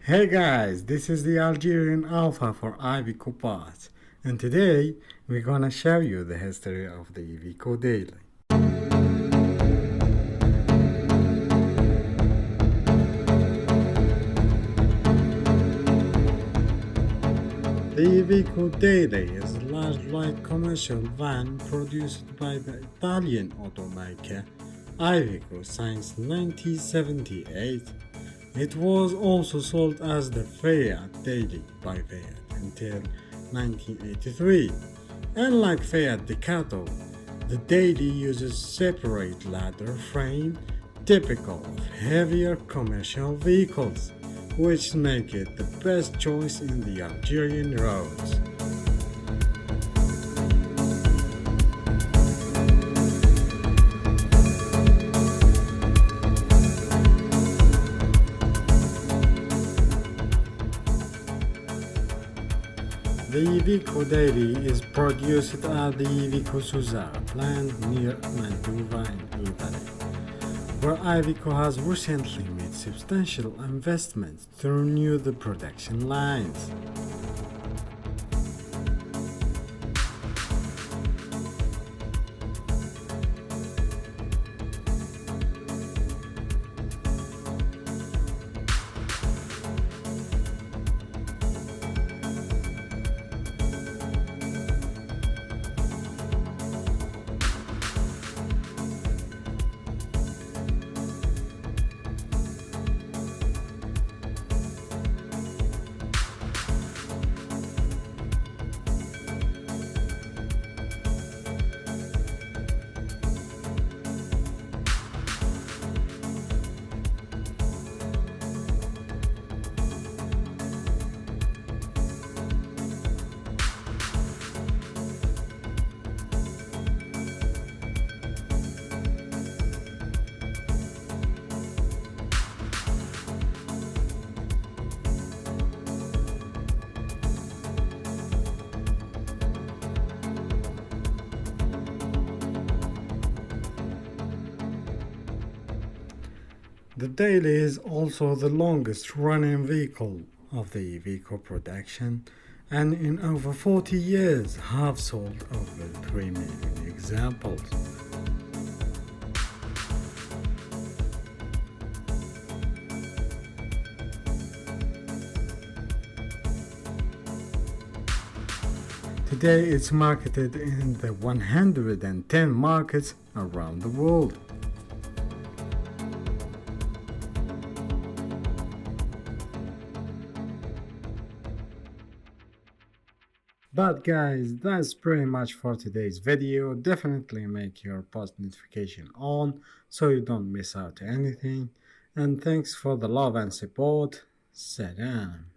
Hey guys, this is the Algerian Alpha for Iveco parts, and today we're gonna show you the history of the Iveco daily. The Iveco Daily is a large light commercial van produced by the Italian automaker Iveco since 1978. It was also sold as the Fiat Daily by Fiat until 1983. Unlike Fiat Ducato, the Daily uses separate ladder frame typical of heavier commercial vehicles, which make it the best choice in the Algerian roads. The Iveco Daily is produced at the Iveco Suzara plant near Mantua in Italy, where Iveco has recently made substantial investments to renew the production lines. The Daily is also the longest running vehicle of the Iveco production, and in over 40 years have sold over 3 million examples. Today it's marketed in the 110 markets around the world. But guys, that's pretty much for today's video. Definitely make your post notification on so you don't miss out anything. And thanks for the love and support. Salam.